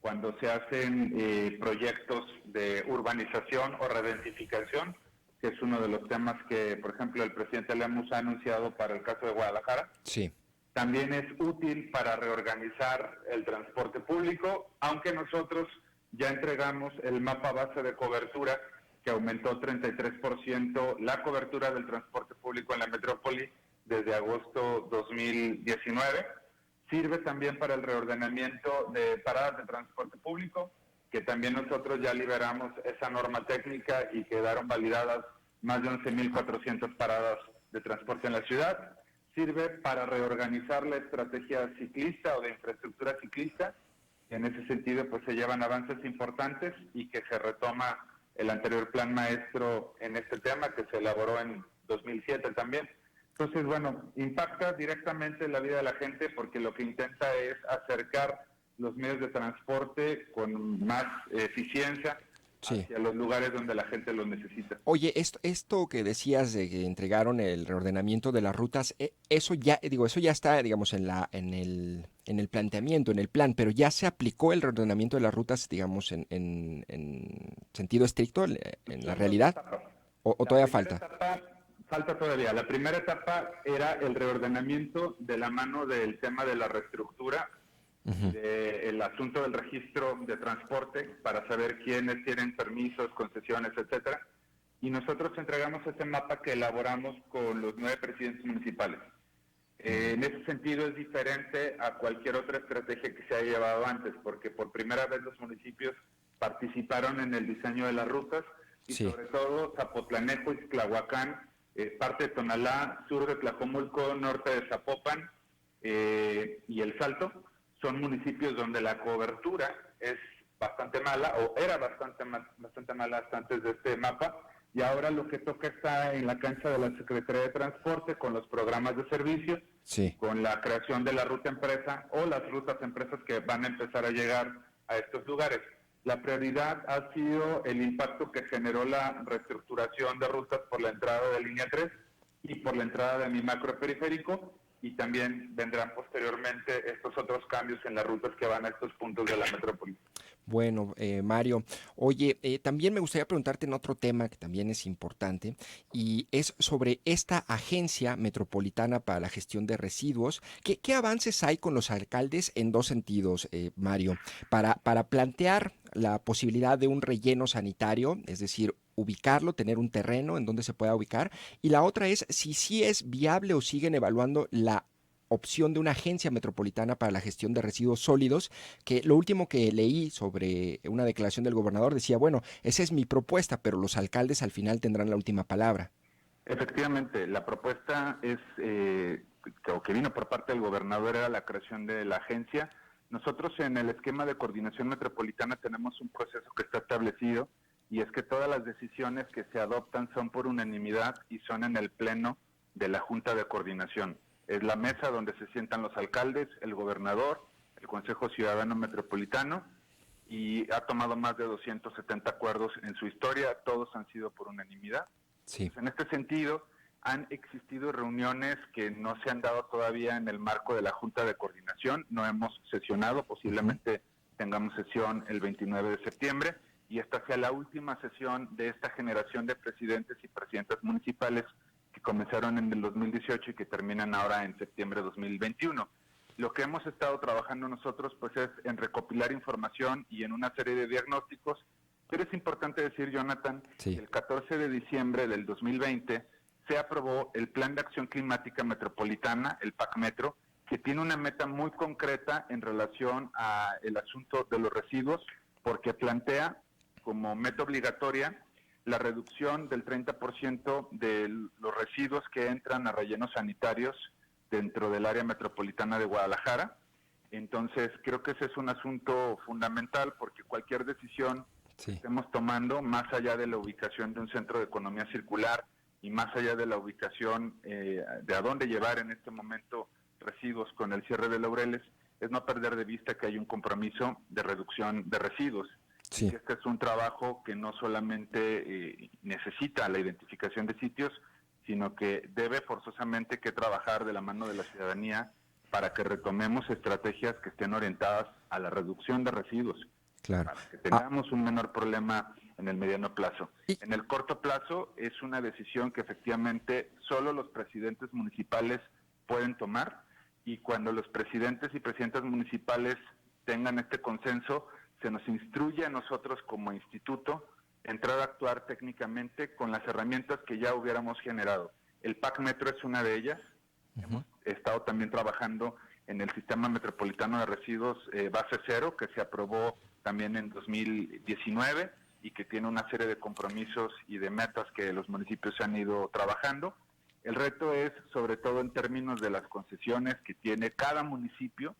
cuando se hacen proyectos de urbanización o redensificación, que es uno de los temas que, por ejemplo, el presidente Lemus ha anunciado para el caso de Guadalajara. Sí. También es útil para reorganizar el transporte público, aunque nosotros ya entregamos el mapa base de cobertura que aumentó 33% la cobertura del transporte público en la metrópoli desde agosto 2019. Sirve también para el reordenamiento de paradas de transporte público, que también nosotros ya liberamos esa norma técnica y quedaron validadas más de 11.400 paradas de transporte en la ciudad. Sirve para reorganizar la estrategia ciclista o de infraestructura ciclista. En ese sentido, pues se llevan avances importantes y que se retoma el anterior plan maestro en este tema, que se elaboró en 2007 también. Entonces, bueno, impacta directamente la vida de la gente porque lo que intenta es acercar los medios de transporte con más eficiencia hacia los lugares donde la gente los necesita. Oye, esto que decías de que entregaron el reordenamiento de las rutas, eso ya está, digamos, en el planteamiento, en el plan, pero ya se aplicó el reordenamiento de las rutas, digamos, en sentido estricto, en la realidad, o todavía falta. Falta todavía. La primera etapa era el reordenamiento de la mano del tema de la reestructura, el asunto del registro de transporte para saber quiénes tienen permisos, concesiones, etcétera. Y nosotros entregamos ese mapa que elaboramos con los 9 presidentes municipales. En ese sentido es diferente a cualquier otra estrategia que se haya llevado antes, porque por primera vez los municipios participaron en el diseño de las rutas y sobre todo Zapotlanejo, Ixtlahuacán, parte de Tonalá, sur de Tlajomulco, norte de Zapopan y El Salto, son municipios donde la cobertura es bastante mala, o era bastante mala hasta antes de este mapa, y ahora lo que toca está en la cancha de la Secretaría de Transporte, con los programas de servicio, con la creación de la ruta empresa, o las rutas empresas que van a empezar a llegar a estos lugares. La prioridad ha sido el impacto que generó la reestructuración de rutas por la entrada de Línea 3 y por la entrada de Mi Macroperiférico, y también vendrán posteriormente estos otros cambios en las rutas que van a estos puntos de la metrópoli. Bueno, Mario, oye, también me gustaría preguntarte en otro tema que también es importante y es sobre esta Agencia Metropolitana para la Gestión de Residuos. ¿Qué avances hay con los alcaldes en dos sentidos, Mario? Para plantear la posibilidad de un relleno sanitario, es decir, ubicarlo, tener un terreno en donde se pueda ubicar, y la otra es si sí es viable o siguen evaluando la opción de una agencia metropolitana para la gestión de residuos sólidos, que lo último que leí sobre una declaración del gobernador decía, bueno, esa es mi propuesta, pero los alcaldes al final tendrán la última palabra. Efectivamente, la propuesta es, que vino por parte del gobernador, era la creación de la agencia. Nosotros en el esquema de coordinación metropolitana tenemos un proceso que está establecido, y es que todas las decisiones que se adoptan son por unanimidad y son en el pleno de la Junta de Coordinación. Es la mesa donde se sientan los alcaldes, el gobernador, el Consejo Ciudadano Metropolitano, y ha tomado más de 270 acuerdos en su historia, todos han sido por unanimidad. Sí. En este sentido, han existido reuniones que no se han dado todavía en el marco de la Junta de Coordinación, no hemos sesionado, posiblemente tengamos sesión el 29 de septiembre, y esta sea la última sesión de esta generación de presidentes y presidentas municipales que comenzaron en el 2018 y que terminan ahora en septiembre de 2021. Lo que hemos estado trabajando nosotros pues es en recopilar información y en una serie de diagnósticos, pero es importante decir, Jonathan, que el 14 de diciembre del 2020 se aprobó el Plan de Acción Climática Metropolitana, el PAC Metro, que tiene una meta muy concreta en relación a el asunto de los residuos, porque plantea como meta obligatoria la reducción del 30% de los residuos que entran a rellenos sanitarios dentro del área metropolitana de Guadalajara. Entonces, creo que ese es un asunto fundamental porque cualquier decisión que estemos tomando, más allá de la ubicación de un centro de economía circular y más allá de la ubicación de a dónde llevar en este momento residuos con el cierre de Laureles, es no perder de vista que hay un compromiso de reducción de residuos. Sí. Este es un trabajo que no solamente necesita la identificación de sitios, sino que debe forzosamente que trabajar de la mano de la ciudadanía para que retomemos estrategias que estén orientadas a la reducción de residuos, claro, para que tengamos un menor problema en el mediano plazo. En el corto plazo es una decisión que efectivamente solo los presidentes municipales pueden tomar, y cuando los presidentes y presidentas municipales tengan este consenso, se nos instruye a nosotros como instituto entrar a actuar técnicamente con las herramientas que ya hubiéramos generado. El PAC Metro es una de ellas. Hemos estado también trabajando en el Sistema Metropolitano de Residuos Base Cero, que se aprobó también en 2019 y que tiene una serie de compromisos y de metas que los municipios han ido trabajando. El reto es, sobre todo en términos de las concesiones que tiene cada municipio,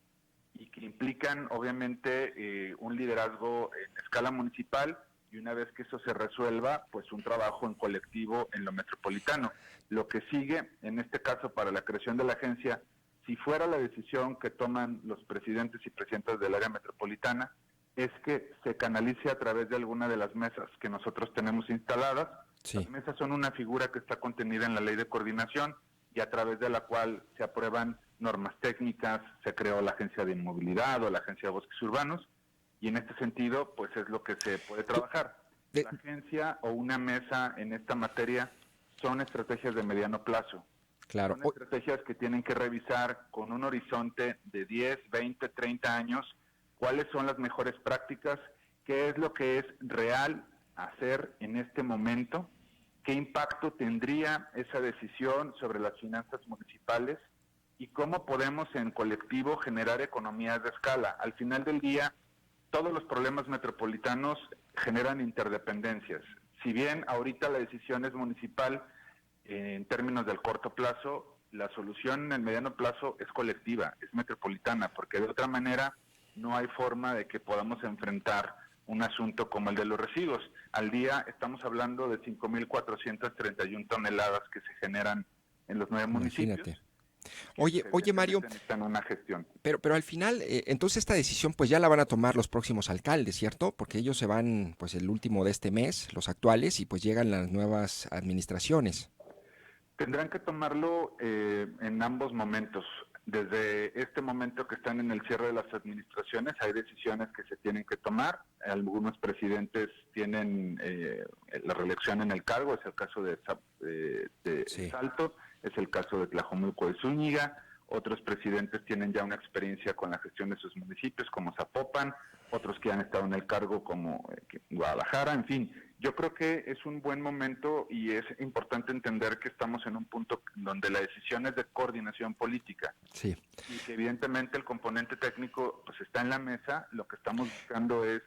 y que implican obviamente un liderazgo en escala municipal, y una vez que eso se resuelva, pues un trabajo en colectivo en lo metropolitano. Lo que sigue, en este caso para la creación de la agencia, si fuera la decisión que toman los presidentes y presidentas del área metropolitana, es que se canalice a través de alguna de las mesas que nosotros tenemos instaladas. Sí. Las mesas son una figura que está contenida en la ley de coordinación y a través de la cual se aprueban normas técnicas, se creó la Agencia de Movilidad o la Agencia de Bosques Urbanos, y en este sentido, pues es lo que se puede trabajar. La agencia o una mesa en esta materia son estrategias de mediano plazo. Claro. Son estrategias que tienen que revisar con un horizonte de 10, 20, 30 años, cuáles son las mejores prácticas, qué es lo que es real hacer en este momento, qué impacto tendría esa decisión sobre las finanzas municipales y cómo podemos en colectivo generar economías de escala. Al final del día, todos los problemas metropolitanos generan interdependencias. Si bien ahorita la decisión es municipal, en términos del corto plazo, la solución en el mediano plazo es colectiva, es metropolitana, porque de otra manera no hay forma de que podamos enfrentar un asunto como el de los residuos. Al día estamos hablando de 5.431 toneladas que se generan en los 9 municipios. Imagínate. Oye Mario, una gestión. Pero al final, entonces esta decisión pues ya la van a tomar los próximos alcaldes, ¿cierto? Porque ellos se van pues el último de este mes, los actuales, y pues llegan las nuevas administraciones. Tendrán que tomarlo en ambos momentos. Desde este momento que están en el cierre de las administraciones, hay decisiones que se tienen que tomar. Algunos presidentes tienen la reelección en el cargo, es el caso de Salto, es el caso de Tlajomulco de Zúñiga. Otros presidentes tienen ya una experiencia con la gestión de sus municipios, como Zapopan, otros que han estado en el cargo como Guadalajara, en fin. Yo creo que es un buen momento y es importante entender que estamos en un punto donde la decisión es de coordinación política. Sí. Y que evidentemente el componente técnico pues está en la mesa. Lo que estamos buscando es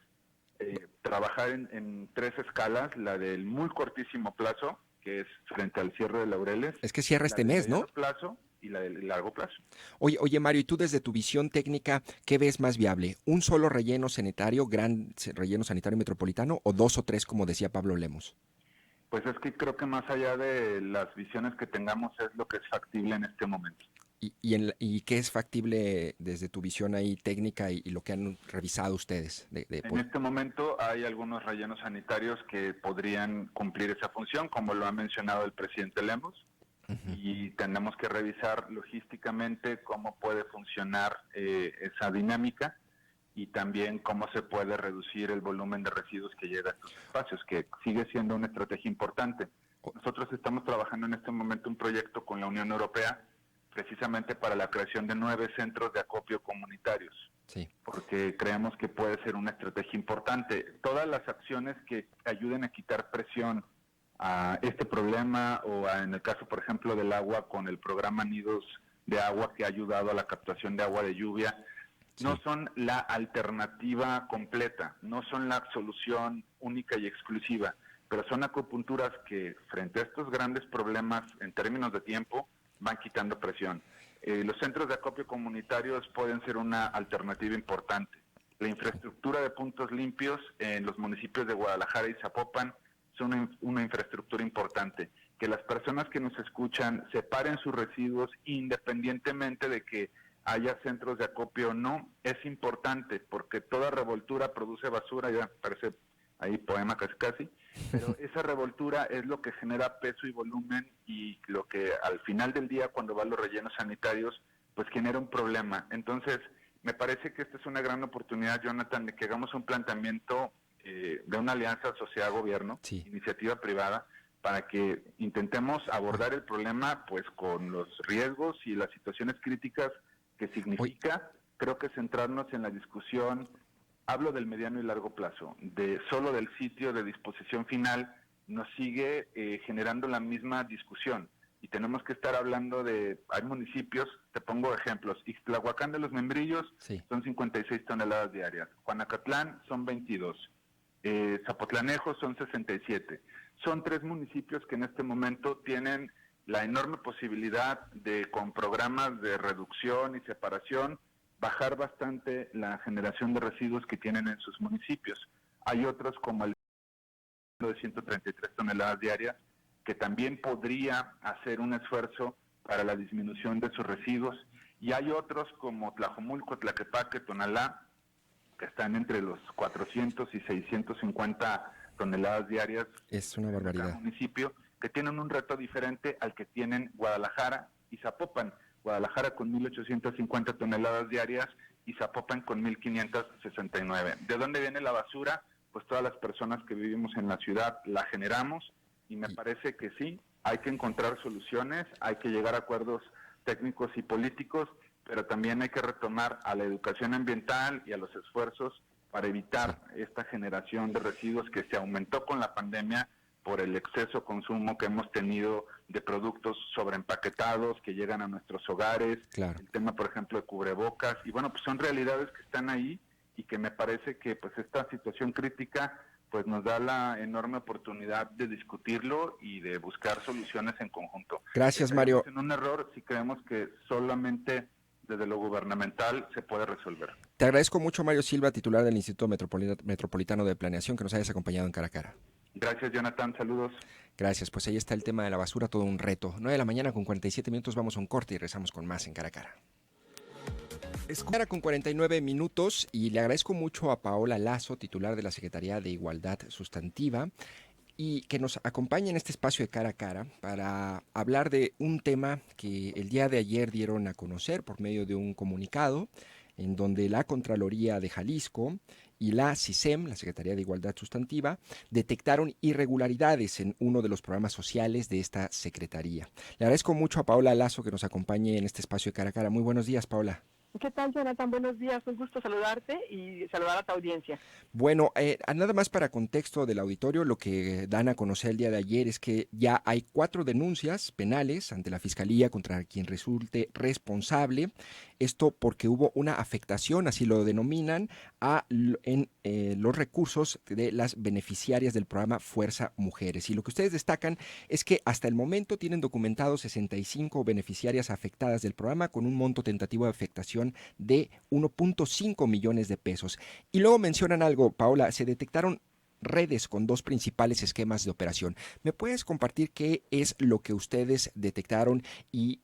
trabajar en 3 escalas, la del muy cortísimo plazo, que es frente al cierre de Laureles. Es que cierra este mes, ¿no? Plazo y la de largo plazo. Oye Mario, y tú desde tu visión técnica, ¿qué ves más viable? ¿Un solo relleno sanitario, gran relleno sanitario metropolitano, o 2 o 3, como decía Pablo Lemos? Pues es que creo que más allá de las visiones que tengamos es lo que es factible en este momento. ¿Y qué es factible desde tu visión ahí técnica y lo que han revisado ustedes? En este momento hay algunos rellenos sanitarios que podrían cumplir esa función, como lo ha mencionado el presidente Lemos, y tenemos que revisar logísticamente cómo puede funcionar esa dinámica y también cómo se puede reducir el volumen de residuos que llega a estos espacios, que sigue siendo una estrategia importante. Nosotros estamos trabajando en este momento un proyecto con la Unión Europea precisamente para la creación de 9 centros de acopio comunitarios, porque creemos que puede ser una estrategia importante. Todas las acciones que ayuden a quitar presión a este problema en el caso, por ejemplo, del agua con el programa Nidos de Agua que ha ayudado a la captación de agua de lluvia, no son la alternativa completa, no son la solución única y exclusiva, pero son acupunturas que frente a estos grandes problemas en términos de tiempo van quitando presión. Los centros de acopio comunitarios pueden ser una alternativa importante. La infraestructura de puntos limpios en los municipios de Guadalajara y Zapopan son una infraestructura importante. Que las personas que nos escuchan separen sus residuos independientemente de que haya centros de acopio o no, es importante porque toda revoltura produce basura, ya parece ahí poema casi, pero esa revoltura es lo que genera peso y volumen y lo que al final del día cuando van los rellenos sanitarios pues genera un problema. Entonces me parece que esta es una gran oportunidad, Jonathan, de que hagamos un planteamiento de una alianza sociedad-gobierno, iniciativa privada, para que intentemos abordar el problema pues con los riesgos y las situaciones críticas que significa. Creo que centrarnos en la discusión, hablo del mediano y largo plazo, solo del sitio de disposición final, nos sigue generando la misma discusión. Y tenemos que estar hablando hay municipios, te pongo ejemplos, Ixtlahuacán de los Membrillos son 56 toneladas diarias, Juanacatlán son 22, Zapotlanejo son 67. Son 3 municipios que en este momento tienen la enorme posibilidad de, con programas de reducción y separación, bajar bastante la generación de residuos que tienen en sus municipios. Hay otros como el de 133 toneladas diarias, que también podría hacer un esfuerzo para la disminución de sus residuos, y hay otros como Tlajomulco, Tlaquepaque, Tonalá, que están entre los 400 y 650 toneladas diarias. Es una barbaridad. En cada municipio, que tienen un reto diferente al que tienen Guadalajara y Zapopan. Guadalajara con 1.850 toneladas diarias y Zapopan con 1.569. ¿De dónde viene la basura? Pues todas las personas que vivimos en la ciudad la generamos, y me parece que sí, hay que encontrar soluciones, hay que llegar a acuerdos técnicos y políticos, pero también hay que retomar a la educación ambiental y a los esfuerzos para evitar esta generación de residuos que se aumentó con la pandemia por el exceso consumo que hemos tenido de productos sobreempaquetados que llegan a nuestros hogares, el tema, por ejemplo, de cubrebocas, y bueno, pues son realidades que están ahí y que me parece que pues esta situación crítica pues nos da la enorme oportunidad de discutirlo y de buscar soluciones en conjunto. Gracias, Mario. En un error si creemos que solamente desde lo gubernamental se puede resolver. Te agradezco mucho, Mario Silva, titular del Instituto Metropolitano de Planeación, que nos hayas acompañado en Cara a Cara. Gracias, Jonathan. Saludos. Gracias. Pues ahí está el tema de la basura, todo un reto. 9 de la mañana con 47 minutos, vamos a un corte y regresamos con más en Cara a Cara. Cara con 49 minutos y le agradezco mucho a Paola Lazo, titular de la Secretaría de Igualdad Sustantiva, y que nos acompaña en este espacio de Cara a Cara para hablar de un tema que el día de ayer dieron a conocer por medio de un comunicado en donde la Contraloría de Jalisco y la CISEM, la Secretaría de Igualdad Sustantiva, detectaron irregularidades en uno de los programas sociales de esta secretaría. Le agradezco mucho a Paola Lazo que nos acompañe en este espacio de Cara a Cara. Muy buenos días, Paola. ¿Qué tal, Jonathan? Buenos días, un gusto saludarte y saludar a tu audiencia. Bueno, nada más para contexto del auditorio, lo que dan a conocer el día de ayer es que ya hay 4 denuncias penales ante la Fiscalía contra quien resulte responsable. Esto porque hubo una afectación, así lo denominan, en los recursos de las beneficiarias del programa Fuerza Mujeres. Y lo que ustedes destacan es que hasta el momento tienen documentados 65 beneficiarias afectadas del programa con un monto tentativo de afectación de 1.5 millones de pesos. Y luego mencionan algo, Paola, se detectaron redes con 2 principales esquemas de operación. ¿Me puedes compartir qué es lo que ustedes detectaron y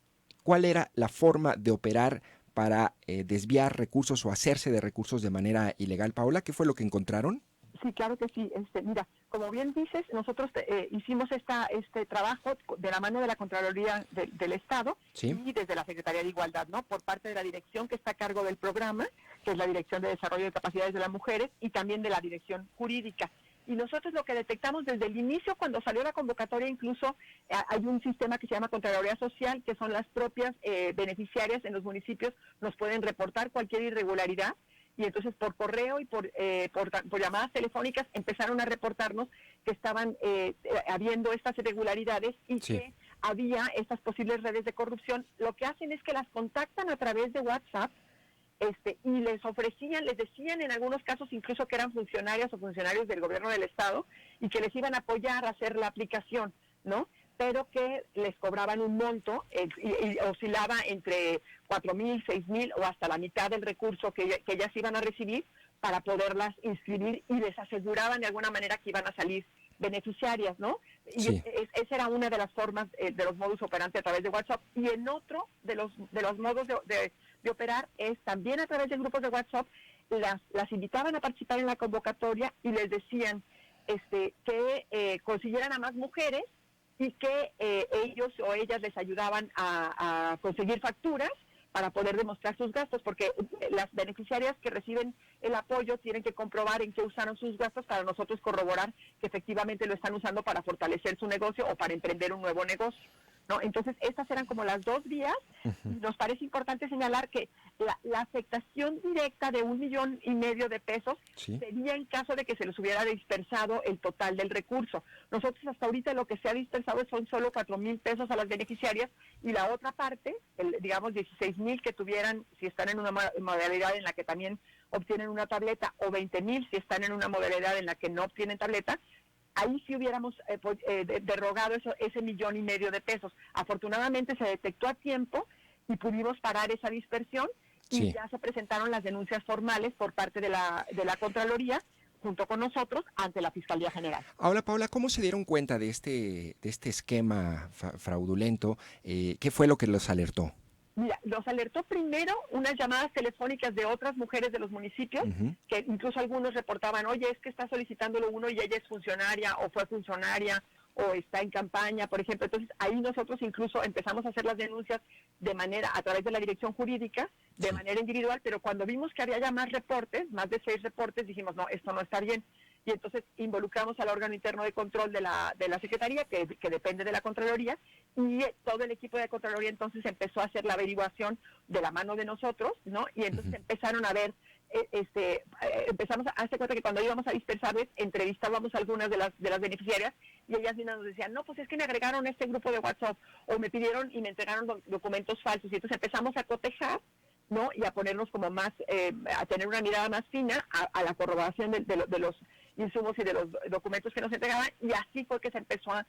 ¿Cuál era la forma de operar para desviar recursos o hacerse de recursos de manera ilegal? Paola, ¿qué fue lo que encontraron? Sí, claro que sí. Mira, como bien dices, nosotros hicimos este trabajo de la mano de la Contraloría del Estado, sí, y desde la Secretaría de Igualdad, ¿no? Por parte de la dirección que está a cargo del programa, que es la Dirección de Desarrollo de Capacidades de las Mujeres, y también de la Dirección Jurídica. Y nosotros lo que detectamos desde el inicio, cuando salió la convocatoria, incluso hay un sistema que se llama Contraloría Social, que son las propias beneficiarias en los municipios, nos pueden reportar cualquier irregularidad. Y entonces por correo y por llamadas telefónicas empezaron a reportarnos que estaban habiendo estas irregularidades y sí, que había estas posibles redes de corrupción. Lo que hacen es que las contactan a través de WhatsApp y les decían en algunos casos incluso que eran funcionarias o funcionarios del gobierno del Estado y que les iban a apoyar a hacer la aplicación, ¿no? Pero que les cobraban un monto y oscilaba entre 4,000, 6,000 o hasta la mitad del recurso que ellas iban a recibir para poderlas inscribir, y les aseguraban de alguna manera que iban a salir beneficiarias, ¿no? Sí. Y esa era una de las formas de los modus operandi a través de WhatsApp. Y en otro de los modos de operar es también a través de grupos de WhatsApp. Las invitaban a participar en la convocatoria y les decían que consiguieran a más mujeres y que ellos o ellas les ayudaban a conseguir facturas para poder demostrar sus gastos, porque las beneficiarias que reciben el apoyo tienen que comprobar en qué usaron sus gastos para nosotros corroborar que efectivamente lo están usando para fortalecer su negocio o para emprender un nuevo negocio, ¿no? Entonces, estas eran como las dos vías. Uh-huh. Nos parece importante señalar que la afectación directa de 1,5 millones de pesos ¿sí? sería en caso de que se les hubiera dispersado el total del recurso. Nosotros hasta ahorita lo que se ha dispersado son solo 4,000 pesos a las beneficiarias, y la otra parte, digamos 16,000 que tuvieran si están en una modalidad en la que también obtienen una tableta, o 20,000 si están en una modalidad en la que no obtienen tableta. Ahí sí hubiéramos derogado ese 1,5 millones de pesos. Afortunadamente se detectó a tiempo y pudimos parar esa dispersión, y sí, ya se presentaron las denuncias formales por parte de la Contraloría junto con nosotros ante la Fiscalía General. Ahora, Paola, ¿cómo se dieron cuenta de este esquema fraudulento? ¿Qué fue lo que los alertó? Mira, los alertó primero unas llamadas telefónicas de otras mujeres de los municipios, uh-huh, que incluso algunos reportaban, oye, es que está solicitándolo uno y ella es funcionaria o fue funcionaria o está en campaña, por ejemplo. Entonces ahí nosotros incluso empezamos a hacer las denuncias a través de la dirección jurídica, de sí, manera individual, pero cuando vimos que había ya más reportes, más de 6 reportes, dijimos, no, esto no está bien. Y entonces involucramos al órgano interno de control de la Secretaría, que depende de la Contraloría, y todo el equipo de Contraloría entonces empezó a hacer la averiguación de la mano de nosotros, ¿no? Y entonces uh-huh, empezaron a ver, empezamos a hacer cuenta que cuando íbamos a dispersarles, entrevistábamos a algunas de las beneficiarias, y ellas mismas nos decían, no, pues es que me agregaron este grupo de WhatsApp, o me pidieron y me entregaron documentos falsos, y entonces empezamos a cotejar, ¿no? Y a ponernos como más, a tener una mirada más fina a la corroboración de los insumos y de los documentos que nos entregaban, y así fue que se empezó a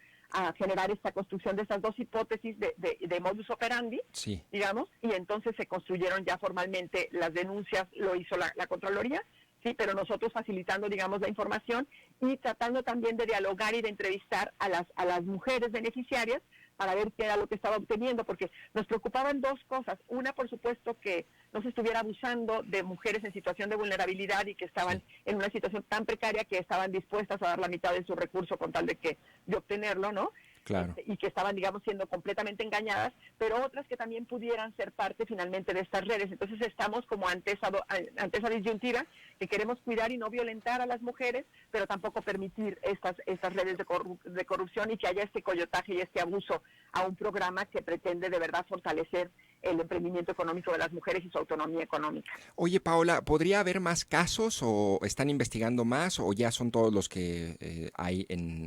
generar esta construcción de estas dos hipótesis de modus operandi, sí, digamos, y entonces se construyeron ya formalmente las denuncias, lo hizo la Contraloría, sí, pero nosotros facilitando, digamos, la información y tratando también de dialogar y de entrevistar a las mujeres beneficiarias para ver qué era lo que estaba obteniendo, porque nos preocupaban dos cosas. Una, por supuesto, que no se estuviera abusando de mujeres en situación de vulnerabilidad y que estaban en una situación tan precaria que estaban dispuestas a dar la mitad de su recurso con tal de obtenerlo, ¿no? Claro. Y que estaban, digamos, siendo completamente engañadas, pero otras que también pudieran ser parte finalmente de estas redes. Entonces estamos como ante esa disyuntiva, que queremos cuidar y no violentar a las mujeres, pero tampoco permitir estas redes de corrupción y que haya este coyotaje y este abuso a un programa que pretende de verdad fortalecer el emprendimiento económico de las mujeres y su autonomía económica. Oye, Paola, ¿podría haber más casos o están investigando más o ya son todos los que hay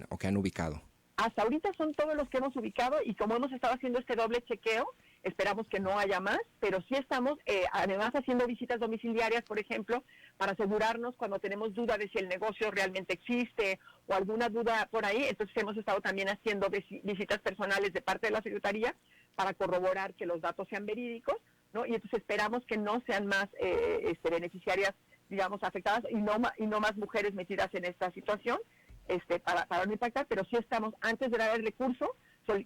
o que han ubicado? Hasta ahorita son todos los que hemos ubicado, y como hemos estado haciendo este doble chequeo, esperamos que no haya más, pero sí estamos además haciendo visitas domiciliarias, por ejemplo, para asegurarnos cuando tenemos duda de si el negocio realmente existe o alguna duda por ahí. Entonces hemos estado también haciendo visitas personales de parte de la Secretaría para corroborar que los datos sean verídicos, ¿no? Y entonces esperamos que no sean más beneficiarias, digamos, afectadas y no más mujeres metidas en esta situación. Para no impactar, pero sí estamos, antes de dar el recurso,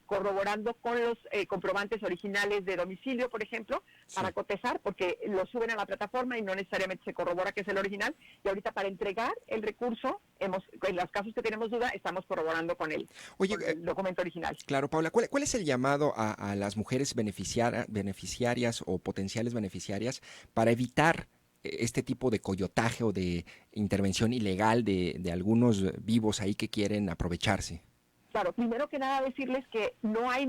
corroborando con los comprobantes originales de domicilio, por ejemplo, para cotizar, porque lo suben a la plataforma y no necesariamente se corrobora que es el original. Y ahorita para entregar el recurso, en los casos que tenemos duda, estamos corroborando con el documento original. Claro, Paula, ¿cuál es el llamado a las mujeres beneficiarias o potenciales beneficiarias para evitar este tipo de coyotaje o de intervención ilegal de algunos vivos ahí que quieren aprovecharse? Claro, primero que nada decirles que no hay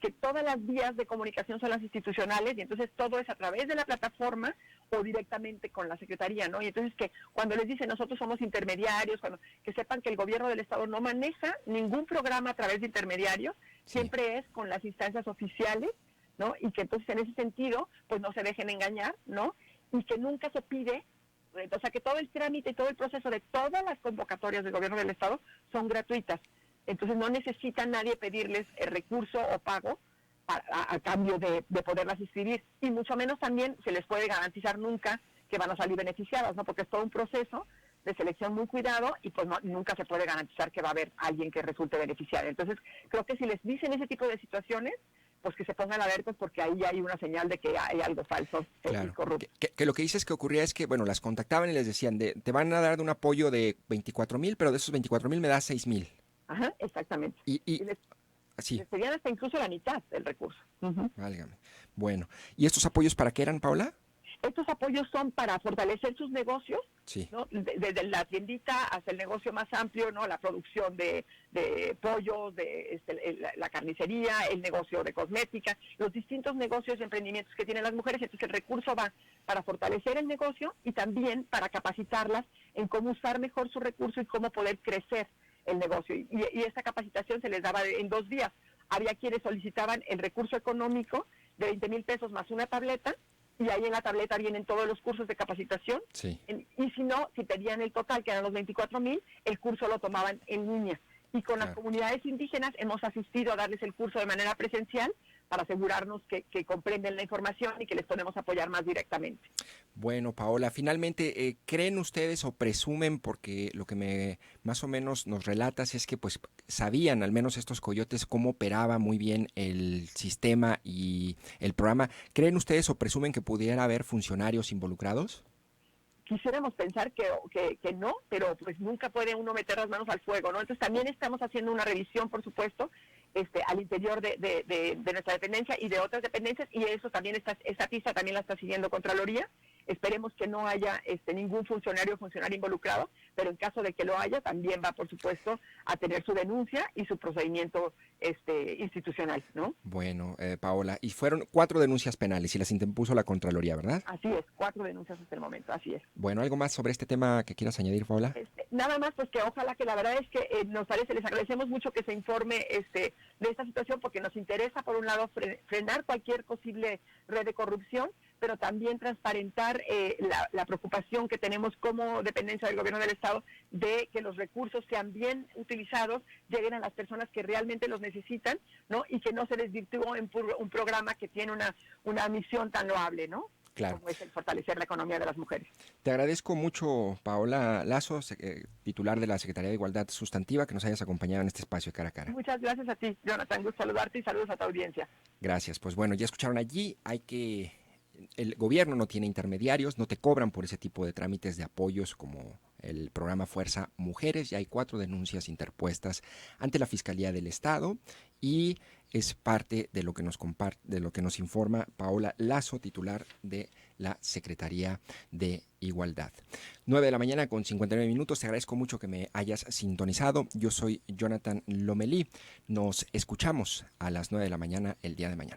que todas las vías de comunicación son las institucionales y entonces todo es a través de la plataforma o directamente con la Secretaría, ¿no? Y entonces que cuando les dicen nosotros somos intermediarios, que sepan que el gobierno del Estado no maneja ningún programa a través de intermediarios, siempre es con las instancias oficiales, ¿no? Y que entonces en ese sentido, pues no se dejen engañar, ¿no? Y que nunca se pide, o sea que todo el trámite y todo el proceso de todas las convocatorias del gobierno del Estado son gratuitas. Entonces no necesita nadie pedirles el recurso o pago a cambio de poderlas inscribir. Y mucho menos también se les puede garantizar nunca que van a salir beneficiadas, ¿no? Porque es todo un proceso de selección muy cuidado y pues nunca se puede garantizar que va a haber alguien que resulte beneficiario. Entonces creo que si les dicen ese tipo de situaciones, pues que se pongan alertas porque ahí hay una señal de que hay algo falso, claro, corrupto. Que lo que dices que ocurría es que, bueno, las contactaban y les decían, te van a dar un apoyo de 24,000, pero de esos 24,000 me das 6,000. Ajá, exactamente. Y les pedían hasta incluso la mitad del recurso. Válgame. Bueno, ¿y estos apoyos para qué eran, Paula? Estos apoyos son para fortalecer sus negocios, sí, ¿no? Desde la tiendita hasta el negocio más amplio, ¿no? La producción de pollos, la carnicería, el negocio de cosmética, los distintos negocios y emprendimientos que tienen las mujeres. Entonces el recurso va para fortalecer el negocio y también para capacitarlas en cómo usar mejor su recurso y cómo poder crecer el negocio. Y esta capacitación se les daba en 2 días. Había quienes solicitaban el recurso económico de 20,000 pesos más una tableta, y ahí en la tableta vienen todos los cursos de capacitación. Sí. Y si no, si pedían el total, que eran los 24,000, el curso lo tomaban en línea. Y con las comunidades indígenas hemos asistido a darles el curso de manera presencial para asegurarnos que comprenden la información y que les podemos apoyar más directamente. Bueno, Paola, finalmente, ¿creen ustedes o presumen, porque lo que más o menos nos relatas es que pues sabían, al menos estos coyotes, cómo operaba muy bien el sistema y el programa? ¿Creen ustedes o presumen que pudiera haber funcionarios involucrados? Quisiéramos pensar que no, pero pues nunca puede uno meter las manos al fuego, ¿no? Entonces también estamos haciendo una revisión, por supuesto, al interior de nuestra dependencia y de otras dependencias, y eso también esta pista también la está siguiendo Contraloría. Esperemos que no haya ningún funcionario o funcionaria involucrado, pero en caso de que lo haya, también va, por supuesto, a tener su denuncia y su procedimiento institucional, ¿no? Bueno, Paola, y fueron 4 denuncias penales y las interpuso la Contraloría, ¿verdad? Así es, 4 denuncias hasta el momento, así es. Bueno, ¿algo más sobre este tema que quieras añadir, Paola? Nada más, pues que ojalá, que la verdad es que les agradecemos mucho que se informe de esta situación, porque nos interesa, por un lado, frenar cualquier posible red de corrupción, pero también transparentar la preocupación que tenemos como dependencia del gobierno del Estado de que los recursos sean bien utilizados, lleguen a las personas que realmente los necesitan, ¿no? Y que no se desvirtúe en un programa que tiene una misión tan loable, ¿no? Claro. Como es el fortalecer la economía de las mujeres. Te agradezco mucho, Paola Lazo, titular de la Secretaría de Igualdad Sustantiva, que nos hayas acompañado en este espacio de Cara a Cara. Muchas gracias a ti, Jonathan. Gusto saludarte y saludos a tu audiencia. Gracias. Pues bueno, ya escucharon allí, el gobierno no tiene intermediarios, no te cobran por ese tipo de trámites de apoyos como el programa Fuerza Mujeres. Ya hay 4 denuncias interpuestas ante la Fiscalía del Estado y es parte de lo que nos informa Paola Lazo, titular de la Secretaría de Igualdad. 9 de la mañana con 59 minutos. Te agradezco mucho que me hayas sintonizado. Yo soy Jonathan Lomelí. Nos escuchamos a las 9 de la mañana el día de mañana.